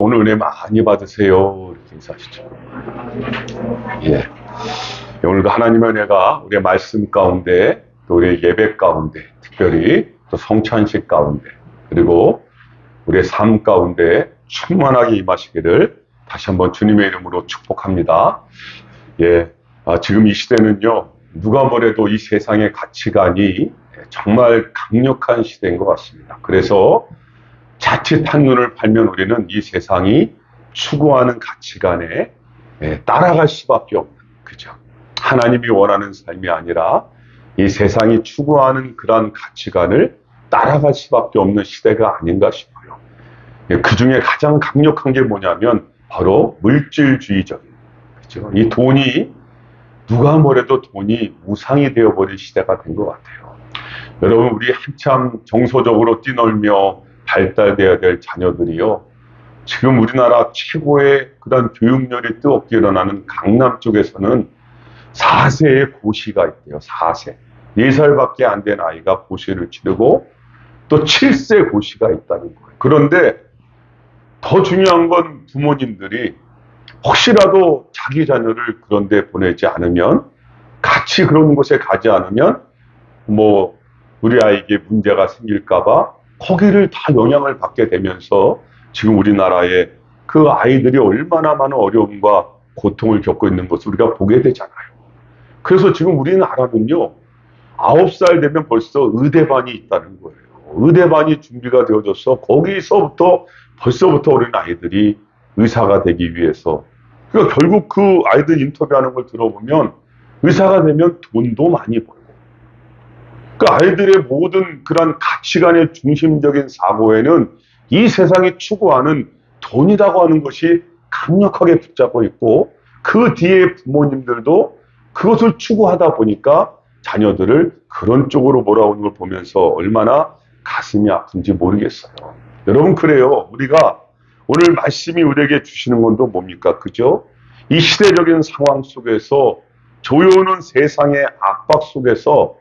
오늘 은혜 많이 받으세요. 이렇게 인사하시죠. 예. 오늘도 하나님의 은혜가 우리의 말씀 가운데, 또 우리의 예배 가운데, 특별히 또 성찬식 가운데, 그리고 우리의 삶 가운데 충만하게 임하시기를 다시 한번 주님의 이름으로 축복합니다. 예. 지금 이 시대는요, 누가 뭐래도 이 세상의 가치관이 정말 강력한 시대인 것 같습니다. 그래서 자칫 한눈을 팔면 우리는 이 세상이 추구하는 가치관에 따라갈 수밖에 없는, 그죠? 하나님이 원하는 삶이 아니라 이 세상이 추구하는 그러한 가치관을 따라갈 수밖에 없는 시대가 아닌가 싶어요. 그 중에 가장 강력한 게 뭐냐면 바로 물질주의적인, 그죠? 이 돈이, 누가 뭐래도 돈이 우상이 되어버린 시대가 된 것 같아요. 여러분, 우리 한참 정서적으로 뛰놀며 발달돼야 될 자녀들이요, 지금 우리나라 최고의 그런 교육열이 뜨겁게 일어나는 강남 쪽에서는 4세의 고시가 있대요. 4세. 4살밖에 안 된 아이가 고시를 치르고 또 7세 고시가 있다는 거예요. 그런데 더 중요한 건 부모님들이 혹시라도 자기 자녀를 그런 데 보내지 않으면, 같이 그런 곳에 가지 않으면 뭐 우리 아이에게 문제가 생길까봐 거기를 다 영향을 받게 되면서 지금 우리나라에 그 아이들이 얼마나 많은 어려움과 고통을 겪고 있는 것을 우리가 보게 되잖아요. 그래서 지금 우리나라는요, 9살 되면 벌써 의대반이 있다는 거예요. 의대반이 준비가 되어져서 거기서부터 벌써부터 어린 아이들이 의사가 되기 위해서, 그러니까 결국 그 아이들 인터뷰하는 걸 들어보면 의사가 되면 돈도 많이 벌고, 그 아이들의 모든 그런 가치관의 중심적인 사고에는 이 세상이 추구하는 돈이라고 하는 것이 강력하게 붙잡고 있고, 그 뒤에 부모님들도 그것을 추구하다 보니까 자녀들을 그런 쪽으로 몰아오는 걸 보면서 얼마나 가슴이 아픈지 모르겠어요. 여러분, 그래요. 우리가 오늘 말씀이 우리에게 주시는 건 또 뭡니까? 그죠? 이 시대적인 상황 속에서, 조여오는 세상의 압박 속에서,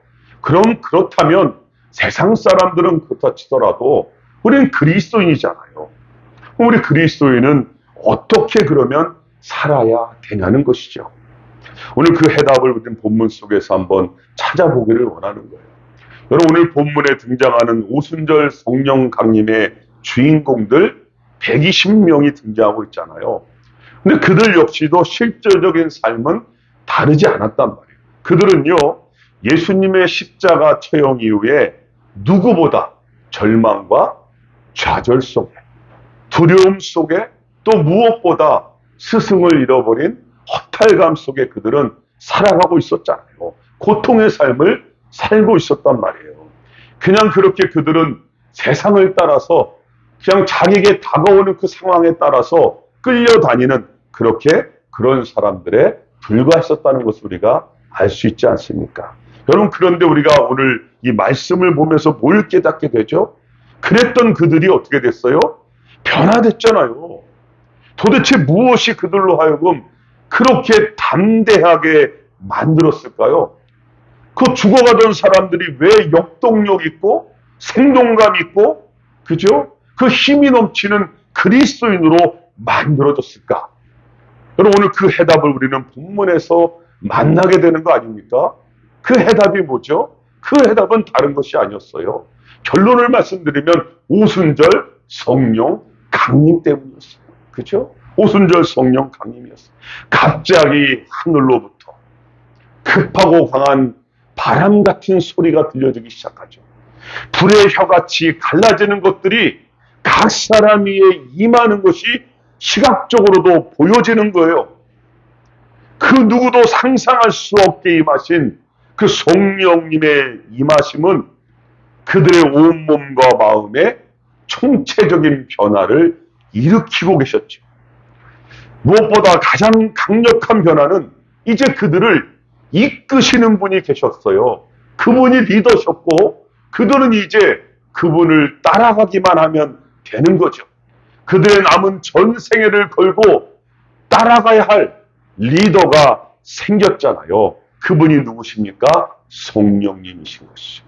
그렇다면 세상 사람들은 그렇다 치더라도 우리는 그리스도인이잖아요. 우리 그리스도인은 어떻게 그러면 살아야 되냐는 것이죠. 오늘 그 해답을 우리는 본문 속에서 한번 찾아보기를 원하는 거예요. 여러분, 오늘 본문에 등장하는 오순절 성령 강림의 주인공들 120명이 등장하고 있잖아요. 근데 그들 역시도 실제적인 삶은 다르지 않았단 말이에요. 그들은요, 예수님의 십자가 처형 이후에 누구보다 절망과 좌절 속에, 두려움 속에, 또 무엇보다 스승을 잃어버린 허탈감 속에 그들은 살아가고 있었잖아요. 고통의 삶을 살고 있었단 말이에요. 그냥 그렇게 그들은 세상을 따라서 그냥 자기에게 다가오는 그 상황에 따라서 끌려다니는, 그런 사람들에 불과했었다는 것을 우리가 알 수 있지 않습니까? 여러분, 그런데 우리가 오늘 이 말씀을 보면서 뭘 깨닫게 되죠? 그랬던 그들이 어떻게 됐어요? 변화됐잖아요. 도대체 무엇이 그들로 하여금 그렇게 담대하게 만들었을까요? 그 죽어가던 사람들이 왜 역동력 있고 생동감 있고, 그죠? 그 힘이 넘치는 그리스도인으로 만들어졌을까? 여러분, 오늘 그 해답을 우리는 본문에서 만나게 되는 거 아닙니까? 그 해답이 뭐죠? 그 해답은 다른 것이 아니었어요. 결론을 말씀드리면 오순절 성령 강림 때문이었어요. 그죠? 오순절 성령 강림이었어요. 갑자기 하늘로부터 급하고 강한 바람 같은 소리가 들려지기 시작하죠. 불의 혀같이 갈라지는 것들이 각 사람 위에 임하는 것이 시각적으로도 보여지는 거예요. 그 누구도 상상할 수 없게 임하신 그 성령님의 임하심은 그들의 온몸과 마음에 총체적인 변화를 일으키고 계셨죠. 무엇보다 가장 강력한 변화는 이제 그들을 이끄시는 분이 계셨어요. 그분이 리더셨고, 그들은 이제 그분을 따라가기만 하면 되는 거죠. 그들의 남은 전생애를 걸고 따라가야 할 리더가 생겼잖아요. 그분이 누구십니까? 성령님이신 것이죠.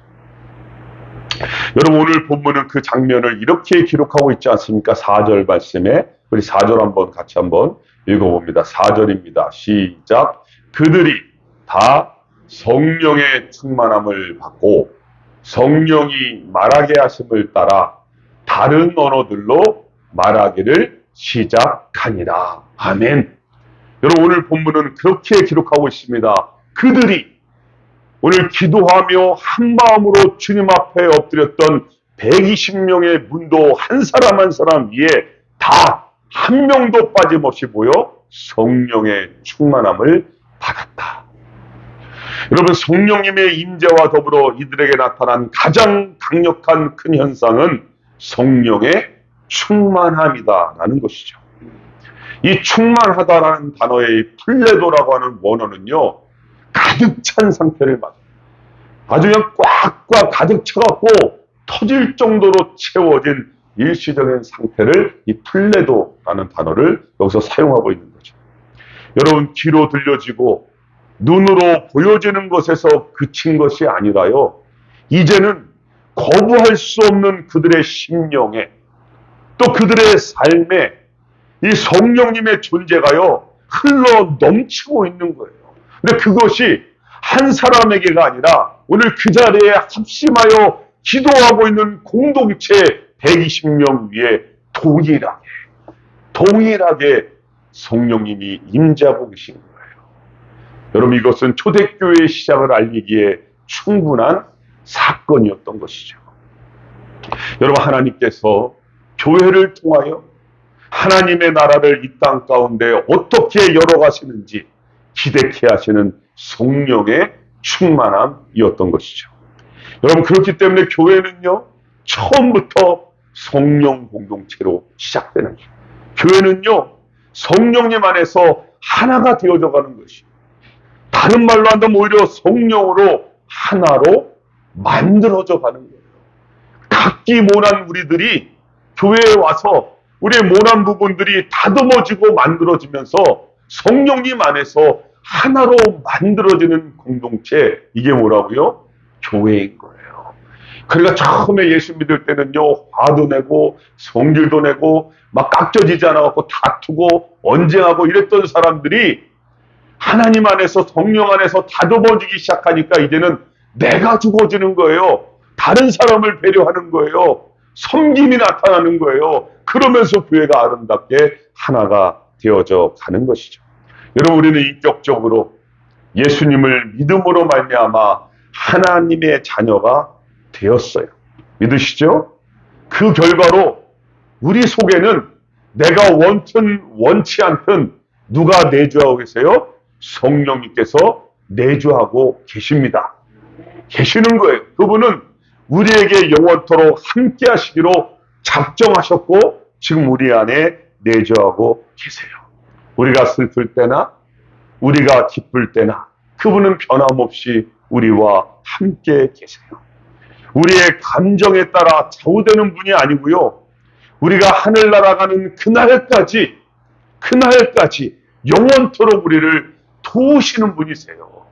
여러분, 오늘 본문은 그 장면을 이렇게 기록하고 있지 않습니까? 4절 말씀에 우리 4절 한번 같이 한번 읽어봅니다. 4절입니다. 시작. 그들이 다 성령의 충만함을 받고 성령이 말하게 하심을 따라 다른 언어들로 말하기를 시작하니라. 아멘. 여러분, 오늘 본문은 그렇게 기록하고 있습니다. 그들이 오늘 기도하며 한마음으로 주님 앞에 엎드렸던 120명의 문도 한 사람 한 사람 위에 다 한 명도 빠짐없이 모여 성령의 충만함을 받았다. 여러분, 성령님의 임재와 더불어 이들에게 나타난 가장 강력한 큰 현상은 성령의 충만함이다라는 것이죠. 이 충만하다라는 단어의 플레도라고 하는 원어는요, 가득 찬 상태를 말해요. 아주 그냥 꽉꽉 가득 차갖고 터질 정도로 채워진 일시적인 상태를 이 플레도라는 단어를 여기서 사용하고 있는 거죠. 여러분, 귀로 들려지고 눈으로 보여지는 것에서 그친 것이 아니라요, 이제는 거부할 수 없는 그들의 심령에 또 그들의 삶에 이 성령님의 존재가요 흘러 넘치고 있는 거예요. 근데 그것이 한 사람에게가 아니라 오늘 그 자리에 합심하여 기도하고 있는 공동체 120명 위에 동일하게 성령님이 임재하고 계신 거예요. 여러분, 이것은 초대교회의 시작을 알리기에 충분한 사건이었던 것이죠. 여러분, 하나님께서 교회를 통하여 하나님의 나라를 이 땅 가운데 어떻게 열어가시는지 기대케 하시는 성령의 충만함이었던 것이죠. 여러분, 그렇기 때문에 교회는요, 처음부터 성령 공동체로 시작되는 거예요. 교회는요, 성령님 안에서 하나가 되어져 가는 것이에요. 다른 말로 한다면 오히려 성령으로 하나로 만들어져 가는 거예요. 각기 모난 우리들이 교회에 와서 우리의 모난 부분들이 다듬어지고 만들어지면서 성령님 안에서 하나로 만들어지는 공동체, 이게 뭐라고요? 교회인 거예요. 그러니까 처음에 예수 믿을 때는요, 화도 내고 성질도 내고 막 깍져지지 않아갖고 다투고 언쟁하고 이랬던 사람들이 하나님 안에서 성령 안에서 다듬어지기 시작하니까 이제는 내가 죽어지는 거예요. 다른 사람을 배려하는 거예요. 섬김이 나타나는 거예요. 그러면서 교회가 아름답게 하나가 되어져 가는 것이죠. 여러분, 우리는 인격적으로 예수님을 믿음으로 말미암아 하나님의 자녀가 되었어요. 믿으시죠? 그 결과로 우리 속에는 내가 원튼 원치 않든 누가 내주하고 계세요? 성령님께서 내주하고 계십니다. 계시는 거예요. 그분은 우리에게 영원토록 함께 하시기로 작정하셨고 지금 우리 안에 내주하고 계세요. 우리가 슬플 때나 우리가 기쁠 때나 그분은 변함없이 우리와 함께 계세요. 우리의 감정에 따라 좌우되는 분이 아니고요, 우리가 하늘 날아가는 그날까지 영원토록 우리를 도우시는 분이세요.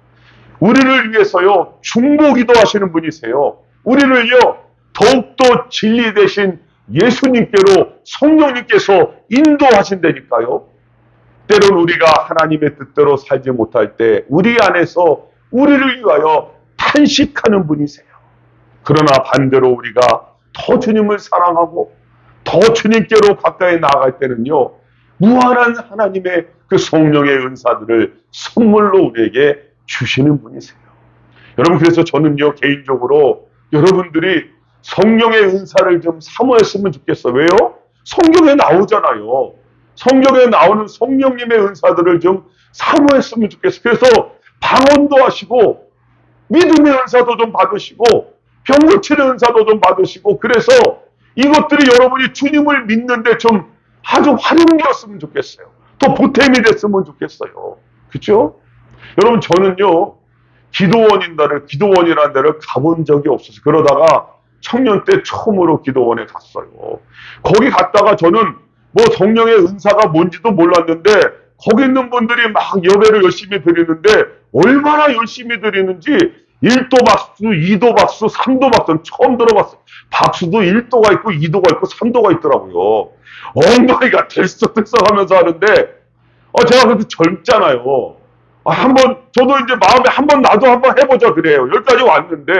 우리를 위해서요 중보기도 하시는 분이세요. 우리를요 더욱더 진리 되신 예수님께로 성령님께서 인도하신다니까요. 때론 우리가 하나님의 뜻대로 살지 못할 때 우리 안에서 우리를 위하여 탄식하는 분이세요. 그러나 반대로 우리가 더 주님을 사랑하고 더 주님께로 가까이 나아갈 때는요, 무한한 하나님의 그 성령의 은사들을 선물로 우리에게 주시는 분이세요. 여러분, 그래서 저는요 개인적으로 여러분들이 성령의 은사를 좀 사모했으면 좋겠어요. 왜요? 성경에 나오잖아요. 성경에 나오는 성령님의 은사들을 좀 사모했으면 좋겠어요. 그래서 방언도 하시고 믿음의 은사도 좀 받으시고 병 고치는 은사도 좀 받으시고, 그래서 이것들이 여러분이 주님을 믿는데 좀 아주 활용되었으면 좋겠어요. 또 보탬이 됐으면 좋겠어요. 그렇죠? 여러분, 저는요 기도원이라는 데를 가본 적이 없어서 그러다가 청년 때 처음으로 기도원에 갔어요. 거기 갔다가 저는 뭐 성령의 은사가 뭔지도 몰랐는데 거기 있는 분들이 막 예배를 열심히 드리는데 얼마나 열심히 드리는지 1도 박수, 2도 박수, 3도 박수 처음 들어봤어요. 박수도 1도가 있고 2도가 있고 3도가 있더라고요. 엉덩이가 들썩들썩 하면서 하는데 제가 그때 젊잖아요. 한번 저도 이제 마음에 한번 나도 한번 해보자 그래요. 여기까지 왔는데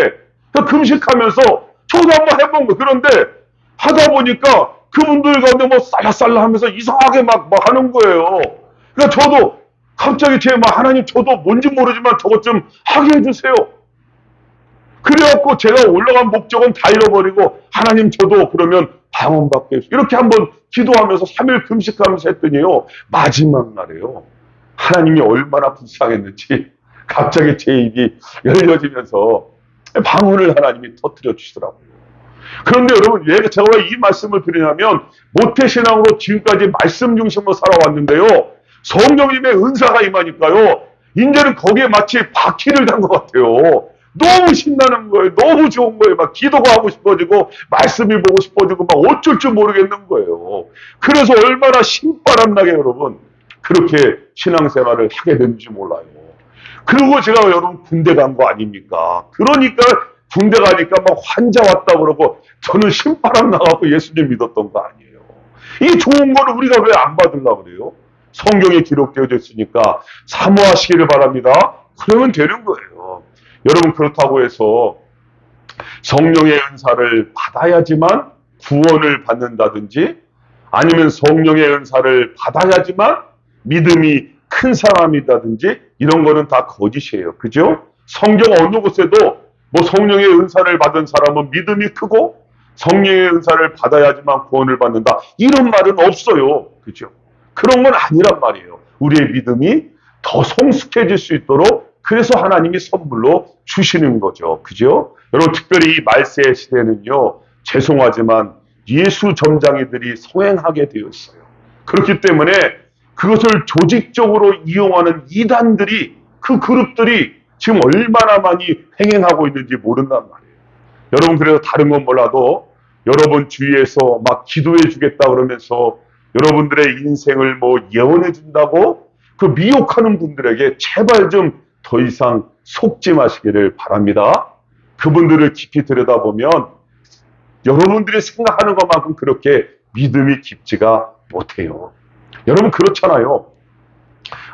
금식하면서 저도 한번 해본 거예요. 그런데 하다 보니까 그분들 가운데 뭐 쌀라쌀라 하면서 이상하게 막 하는 거예요. 그러니까 저도 갑자기 하나님 저도 뭔지 모르지만 저것 좀 하게 해주세요. 그래갖고 제가 올라간 목적은 다 잃어버리고 하나님 저도 그러면 방언받게 해주세요. 이렇게 한번 기도하면서 3일 금식하면서 했더니요. 마지막 날에요. 하나님이 얼마나 불쌍했는지 갑자기 제 입이 열려지면서 방언을 하나님이 터뜨려 주시더라고요. 그런데 여러분, 제가 왜 이 말씀을 드리냐면 모태신앙으로 지금까지 말씀 중심으로 살아왔는데요. 성령님의 은사가 임하니까요. 이제는 거기에 마치 바퀴를 단 것 같아요. 너무 신나는 거예요. 너무 좋은 거예요. 막 기도가 하고 싶어지고 말씀이 보고 싶어지고 막 어쩔 줄 모르겠는 거예요. 그래서 얼마나 신바람 나게 여러분 그렇게 신앙생활을 하게 됐는지 몰라요. 그리고 제가 여러분 군대 간 거 아닙니까? 그러니까 군대 가니까 막 환자 왔다 그러고 저는 신바람 나가고 예수님 믿었던 거 아니에요. 이 좋은 거를 우리가 왜 안 받으려고 그래요? 성경에 기록되어 있으니까 사모하시기를 바랍니다. 그러면 되는 거예요. 여러분 그렇다고 해서 성령의 은사를 받아야지만 구원을 받는다든지 아니면 성령의 은사를 받아야지만 믿음이 큰 사람이다든지 이런 거는 다 거짓이에요. 그죠? 성경 어느 곳에도 뭐 성령의 은사를 받은 사람은 믿음이 크고 성령의 은사를 받아야지만 구원을 받는다. 이런 말은 없어요. 그죠? 그런 건 아니란 말이에요. 우리의 믿음이 더 성숙해질 수 있도록 그래서 하나님이 선물로 주시는 거죠. 그죠? 여러분 특별히 이 말세의 시대는요. 죄송하지만 예수 점장이들이 성행하게 되어 있어요. 그렇기 때문에 그것을 조직적으로 이용하는 이단들이 그 그룹들이 지금 얼마나 많이 행행하고 있는지 모른단 말이에요. 여러분 그래서 다른 건 몰라도 여러분 주위에서 막 기도해 주겠다 그러면서 여러분들의 인생을 뭐 예언해 준다고 그 미혹하는 분들에게 제발 좀 더 이상 속지 마시기를 바랍니다. 그분들을 깊이 들여다보면 여러분들이 생각하는 것만큼 그렇게 믿음이 깊지가 못해요. 여러분 그렇잖아요.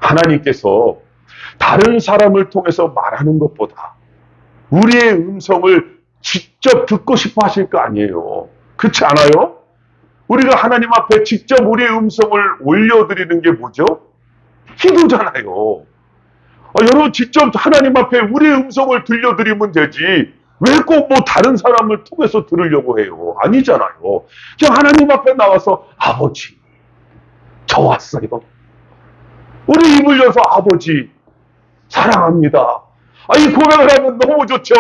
하나님께서 다른 사람을 통해서 말하는 것보다 우리의 음성을 직접 듣고 싶어 하실 거 아니에요. 그렇지 않아요? 우리가 하나님 앞에 직접 우리의 음성을 올려드리는 게 뭐죠? 기도잖아요. 여러분 직접 하나님 앞에 우리의 음성을 들려드리면 되지 왜 꼭 뭐 다른 사람을 통해서 들으려고 해요? 아니잖아요. 그냥 하나님 앞에 나와서 아버지 저 왔어요. 우리 입을 열어서 아버지 사랑합니다. 이 고백을 하면 너무 좋죠.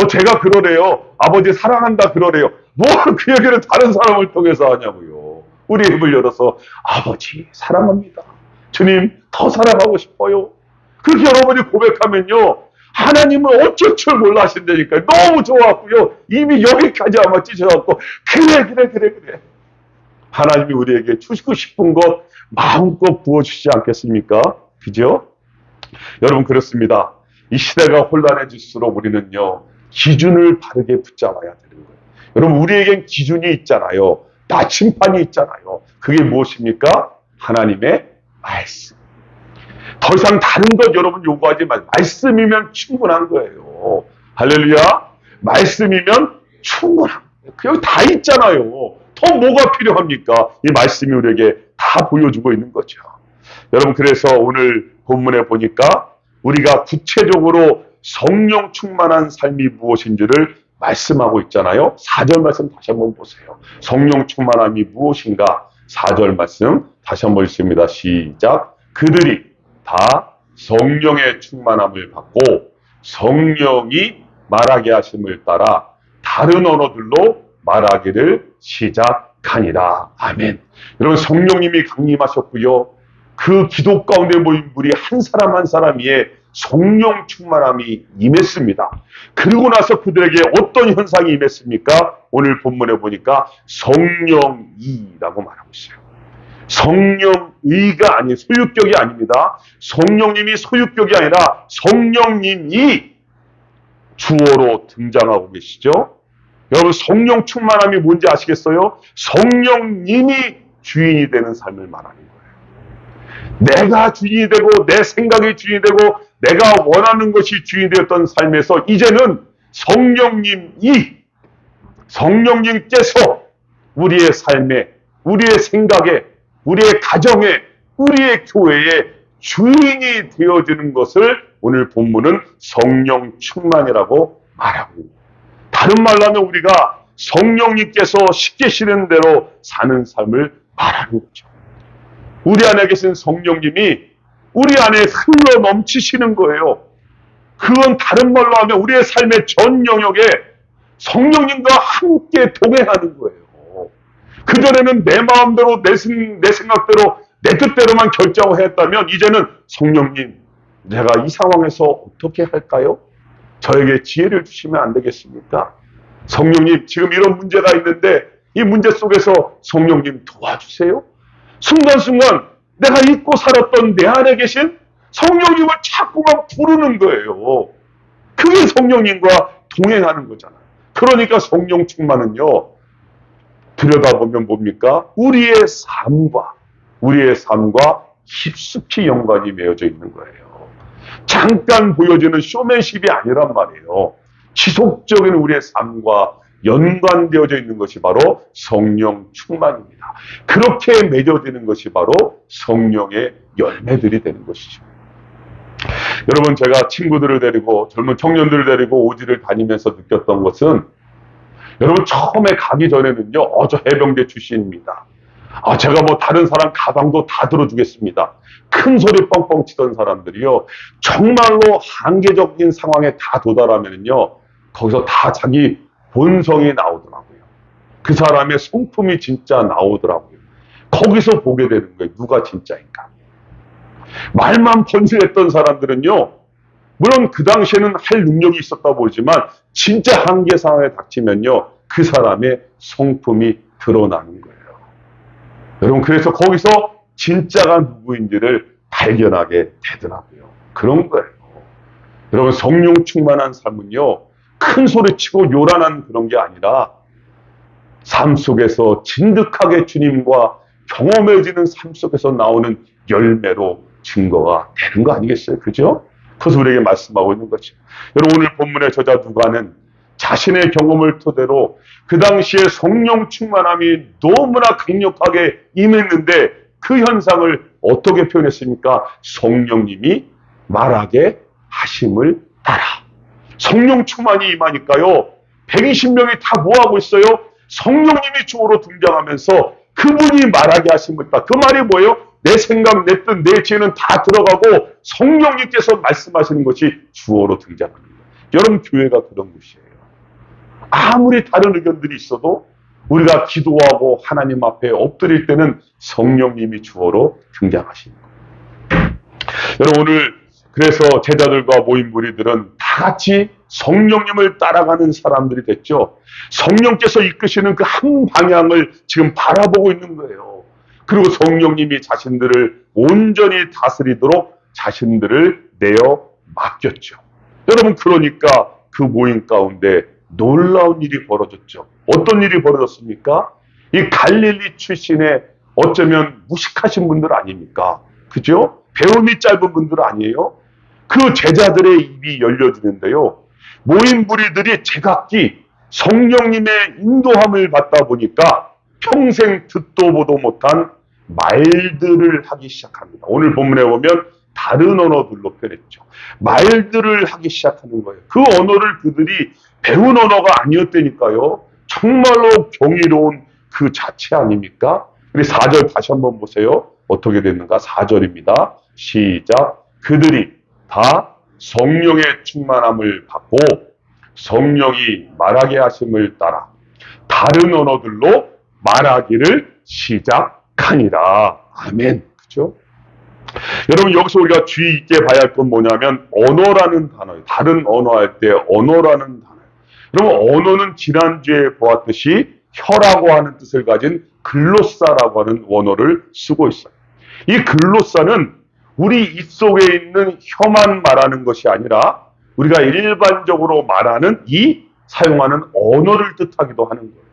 제가 그러래요. 아버지 사랑한다 그러래요. 뭐 그 얘기를 다른 사람을 통해서 하냐고요. 우리 입을 열어서 아버지 사랑합니다. 주님 더 사랑하고 싶어요. 그렇게 여러분이 고백하면요. 하나님은 어쩔 줄 몰라 하신다니까요. 너무 좋았고요. 이미 여기까지 아마 찢어갖고 그래. 하나님이 우리에게 주시고 싶은 것 마음껏 부어주시지 않겠습니까? 그죠? 여러분 그렇습니다. 이 시대가 혼란해질수록 우리는요. 기준을 바르게 붙잡아야 되는 거예요. 여러분 우리에겐 기준이 있잖아요. 나침판이 있잖아요. 그게 무엇입니까? 하나님의 말씀. 더 이상 다른 것 여러분 요구하지 마세요. 말씀이면 충분한 거예요. 할렐루야. 말씀이면 충분한 거예요. 여기 다 있잖아요. 더 뭐가 필요합니까? 이 말씀이 우리에게 다 보여주고 있는 거죠. 여러분 그래서 오늘 본문에 보니까 우리가 구체적으로 성령 충만한 삶이 무엇인지를 말씀하고 있잖아요. 4절 말씀 다시 한번 보세요. 성령 충만함이 무엇인가? 4절 말씀 다시 한번 읽습니다. 시작. 그들이 다 성령의 충만함을 받고 성령이 말하게 하심을 따라 다른 언어들로 말하기를 시작하니라. 아멘. 여러분 성령님이 강림하셨고요. 그 기도 가운데 모인 분이 한 사람 한 사람 위에 성령 충만함이 임했습니다. 그리고 나서 그들에게 어떤 현상이 임했습니까? 오늘 본문에 보니까 성령이라고 말하고 있어요. 성령의가 아니 소유격이 아닙니다. 성령님이 소유격이 아니라 성령님이 주어로 등장하고 계시죠? 여러분, 성령 충만함이 뭔지 아시겠어요? 성령님이 주인이 되는 삶을 말하는 거예요. 내가 주인이 되고 내 생각이 주인이 되고 내가 원하는 것이 주인이 되었던 삶에서 이제는 성령님께서 우리의 삶에, 우리의 생각에, 우리의 가정에, 우리의 교회에 주인이 되어지는 것을 오늘 본문은 성령 충만이라고 말하고 있습니다. 다른 말로 하면 우리가 성령님께서 시키시는 대로 사는 삶을 말하는 거죠. 우리 안에 계신 성령님이 우리 안에 흘러 넘치시는 거예요. 그건 다른 말로 하면 우리의 삶의 전 영역에 성령님과 함께 동행하는 거예요. 그전에는 내 마음대로, 내 생각대로, 내 뜻대로만 결정을 했다면 이제는 성령님, 내가 이 상황에서 어떻게 할까요? 저에게 지혜를 주시면 안 되겠습니까? 성령님, 지금 이런 문제가 있는데 이 문제 속에서 성령님 도와주세요. 순간순간 내가 잊고 살았던 내 안에 계신 성령님을 자꾸만 부르는 거예요. 그게 성령님과 동행하는 거잖아요. 그러니까 성령 충만은요, 들여다보면 뭡니까? 우리의 삶과 깊숙이 연관이 맺어져 있는 거예요. 잠깐 보여지는 쇼맨십이 아니란 말이에요. 지속적인 우리의 삶과 연관되어져 있는 것이 바로 성령 충만입니다. 그렇게 맺어지는 것이 바로 성령의 열매들이 되는 것이죠. 여러분, 제가 친구들을 데리고 젊은 청년들을 데리고 오지를 다니면서 느꼈던 것은, 여러분, 처음에 가기 전에는요, 저 해병대 출신입니다. 제가 뭐 다른 사람 가방도 다 들어주겠습니다. 큰 소리 뻥뻥 치던 사람들이요, 정말로 한계적인 상황에 다 도달하면요, 거기서 다 자기 본성이 나오더라고요. 그 사람의 성품이 진짜 나오더라고요. 거기서 보게 되는 거예요. 누가 진짜인가. 말만 번지했던 사람들은요, 물론 그 당시에는 할 능력이 있었다 보지만 진짜 한계 상황에 닥치면요, 그 사람의 성품이 드러나는 거예요. 여러분, 그래서 거기서 진짜가 누구인지를 발견하게 되더라고요. 그런 거예요. 여러분, 성령 충만한 삶은요, 큰 소리치고 요란한 그런 게 아니라 삶 속에서 진득하게 주님과 경험해지는 삶 속에서 나오는 열매로 증거가 되는 거 아니겠어요? 그죠? 그래서 우리에게 말씀하고 있는 거죠. 여러분, 오늘 본문의 저자 누가는 자신의 경험을 토대로 그 당시에 성령 충만함이 너무나 강력하게 임했는데 그 현상을 어떻게 표현했습니까? 성령님이 말하게 하심을 따라. 성령 충만이 임하니까요, 120명이 다 뭐하고 있어요? 성령님이 주어로 등장하면서 그분이 말하게 하심을 따라. 그 말이 뭐예요? 내 생각, 내 뜻, 내 지혜는 다 들어가고 성령님께서 말씀하시는 것이 주어로 등장합니다. 여러분, 교회가 그런 곳이에요. 아무리 다른 의견들이 있어도 우리가 기도하고 하나님 앞에 엎드릴 때는 성령님이 주어로 등장하시는 거예요. 여러분, 오늘 그래서 제자들과 모인 무리들은 다 같이 성령님을 따라가는 사람들이 됐죠. 성령께서 이끄시는 그 한 방향을 지금 바라보고 있는 거예요. 그리고 성령님이 자신들을 온전히 다스리도록 자신들을 내어 맡겼죠. 여러분, 그러니까 그 모임 가운데 놀라운 일이 벌어졌죠. 어떤 일이 벌어졌습니까? 이 갈릴리 출신의 어쩌면 무식하신 분들 아닙니까? 그죠? 배움이 짧은 분들 아니에요? 그 제자들의 입이 열려지는데요, 모인 무리들이 제각기 성령님의 인도함을 받다 보니까 평생 듣도 보도 못한 말들을 하기 시작합니다. 오늘 본문에 보면 다른 언어들로 표현했죠. 말들을 하기 시작하는 거예요. 그 언어를 그들이 배운 언어가 아니었다니까요. 정말로 경이로운 그 자체 아닙니까? 우리 4절 다시 한번 보세요. 어떻게 됐는가? 4절입니다. 시작. 그들이 다 성령의 충만함을 받고 성령이 말하게 하심을 따라 다른 언어들로 말하기를 시작하니라. 아멘. 그죠? 여러분, 여기서 우리가 주의 있게 봐야 할 건 뭐냐면 언어라는 단어예요. 다른 언어 할 때 언어라는 단어예요. 여러분, 언어는 지난주에 보았듯이 혀라고 하는 뜻을 가진 글로사라고 하는 원어를 쓰고 있어요. 이 글로사는 우리 입 속에 있는 혀만 말하는 것이 아니라 우리가 일반적으로 말하는 이 사용하는 언어를 뜻하기도 하는 거예요.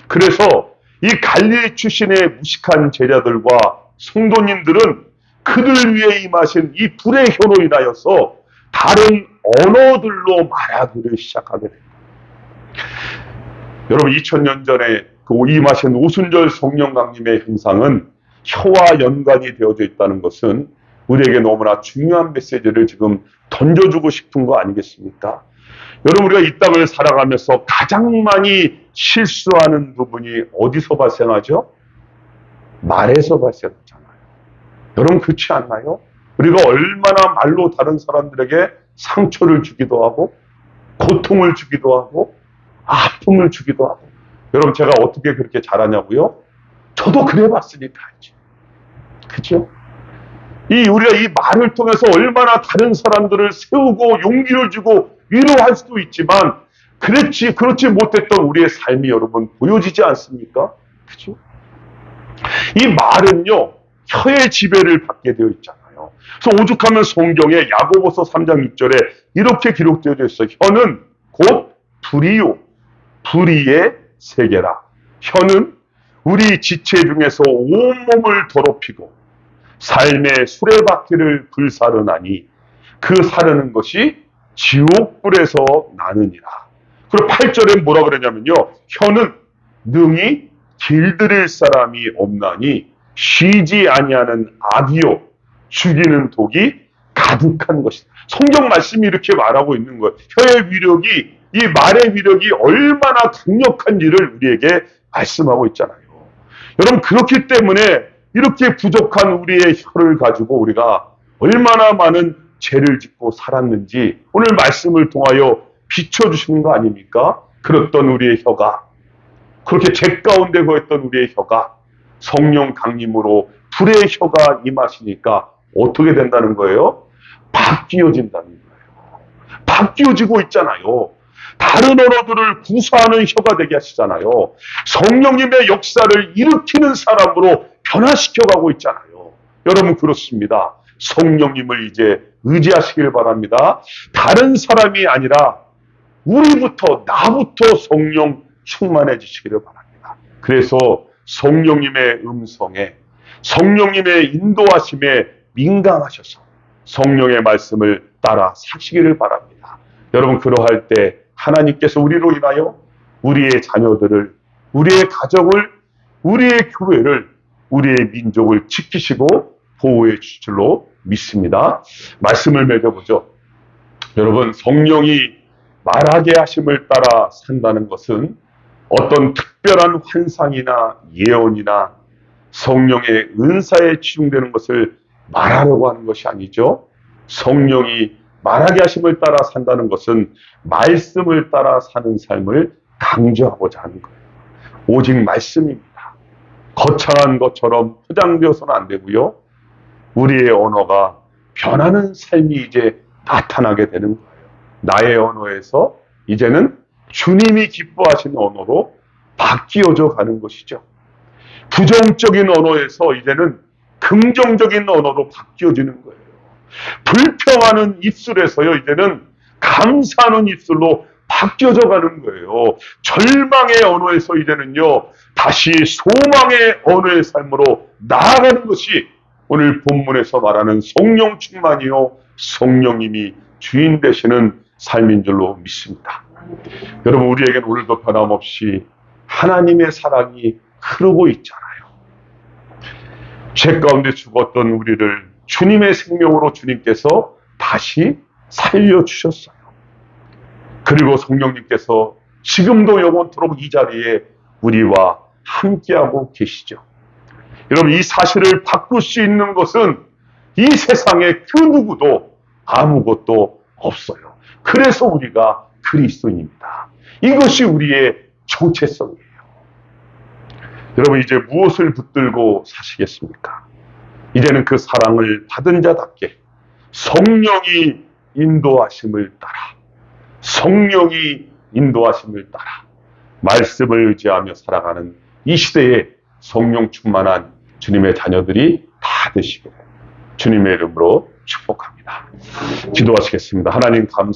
그래서 이 갈릴리 출신의 무식한 제자들과 성도님들은 그들 위에 임하신 이 불의 혀로 인하여서 다른 언어들로 말하기를 시작하게 됩니다. 여러분 2000년 전에 그 임하신 오순절 성령 강림의 형상은 혀와 연관이 되어져 있다는 것은 우리에게 너무나 중요한 메시지를 지금 던져주고 싶은 거 아니겠습니까? 여러분 우리가 이 땅을 살아가면서 가장 많이 실수하는 부분이 어디서 발생하죠? 말에서 발생하잖아요. 여러분 그렇지 않나요? 우리가 얼마나 말로 다른 사람들에게 상처를 주기도 하고 고통을 주기도 하고 아픔을 주기도 하고. 여러분 제가 어떻게 그렇게 잘하냐고요? 저도 그래봤으니까 알지. 그죠? 우리가 이 말을 통해서 얼마나 다른 사람들을 세우고 용기를 주고 위로할 수도 있지만 그렇지 못했던 우리의 삶이 여러분 보여지지 않습니까? 그죠? 이 말은요 혀의 지배를 받게 되어 있잖아요. 그래서 오죽하면 성경에 야고보서 3장 6절에 이렇게 기록되어 있어요. 혀는 곧 불이요 불의의 세계라. 혀는 우리 지체 중에서 온몸을 더럽히고 삶의 수레바퀴를 불사르나니 그 사르는 것이 지옥불에서 나느니라. 그리고 8절에 뭐라 그러냐면요. 혀는 능히 길들일 사람이 없나니 쉬지 아니하는 악이요 죽이는 독이 가득한 것이다. 성경 말씀이 이렇게 말하고 있는 거예요. 혀의 위력이 이 말의 위력이 얼마나 강력한지를 우리에게 말씀하고 있잖아요. 여러분 그렇기 때문에 이렇게 부족한 우리의 혀를 가지고 우리가 얼마나 많은 죄를 짓고 살았는지 오늘 말씀을 통하여 비춰주시는 거 아닙니까? 그랬던 우리의 혀가 그렇게 죄 가운데 거했던 우리의 혀가 성령 강림으로 불의 혀가 임하시니까 어떻게 된다는 거예요? 바뀌어진다는 거예요. 바뀌어지고 있잖아요. 다른 언어들을 구사하는 혀가 되게 하시잖아요. 성령님의 역사를 일으키는 사람으로 변화시켜가고 있잖아요. 여러분 그렇습니다. 성령님을 이제 의지하시길 바랍니다. 다른 사람이 아니라 우리부터 나부터 성령 충만해지시기를 바랍니다. 그래서 성령님의 음성에 성령님의 인도하심에 민감하셔서 성령의 말씀을 따라 사시기를 바랍니다. 여러분 그러할 때 하나님께서 우리로 인하여 우리의 자녀들을 우리의 가정을 우리의 교회를 우리의 민족을 지키시고 보호해 주실 줄로 믿습니다. 말씀을 맺어보죠. 여러분 성령이 말하게 하심을 따라 산다는 것은 어떤 특별한 환상이나 예언이나 성령의 은사에 치중되는 것을 말하려고 하는 것이 아니죠. 성령이 말하게 하심을 따라 산다는 것은 말씀을 따라 사는 삶을 강조하고자 하는 거예요. 오직 말씀입니다. 거창한 것처럼 포장되어서는 안 되고요. 우리의 언어가 변하는 삶이 이제 나타나게 되는 거예요. 나의 언어에서 이제는 주님이 기뻐하시는 언어로 바뀌어져 가는 것이죠. 부정적인 언어에서 이제는 긍정적인 언어로 바뀌어지는 거예요. 불평하는 입술에서요 이제는 감사하는 입술로 바뀌어져 가는 거예요. 절망의 언어에서 이제는요 다시 소망의 언어의 삶으로 나아가는 것이 오늘 본문에서 말하는 성령 충만이요 성령님이 주인 되시는 삶인 줄로 믿습니다. 여러분 우리에겐 오늘도 변함없이 하나님의 사랑이 흐르고 있잖아요. 죄 가운데 죽었던 우리를 주님의 생명으로 주님께서 다시 살려주셨어요. 그리고 성령님께서 지금도 영원토록 이 자리에 우리와 함께하고 계시죠. 여러분 이 사실을 바꿀 수 있는 것은 이 세상에 그 누구도 아무것도 없어요. 그래서 우리가 그리스도인입니다. 이것이 우리의 정체성이에요. 여러분 이제 무엇을 붙들고 사시겠습니까? 이제는 그 사랑을 받은 자답게 성령이 인도하심을 따라 성령이 인도하심을 따라 말씀을 의지하며 살아가는 이 시대에 성령 충만한 주님의 자녀들이 다 되시기를 주님의 이름으로 축복합니다. 기도하시겠습니다. 하나님 감사합니다.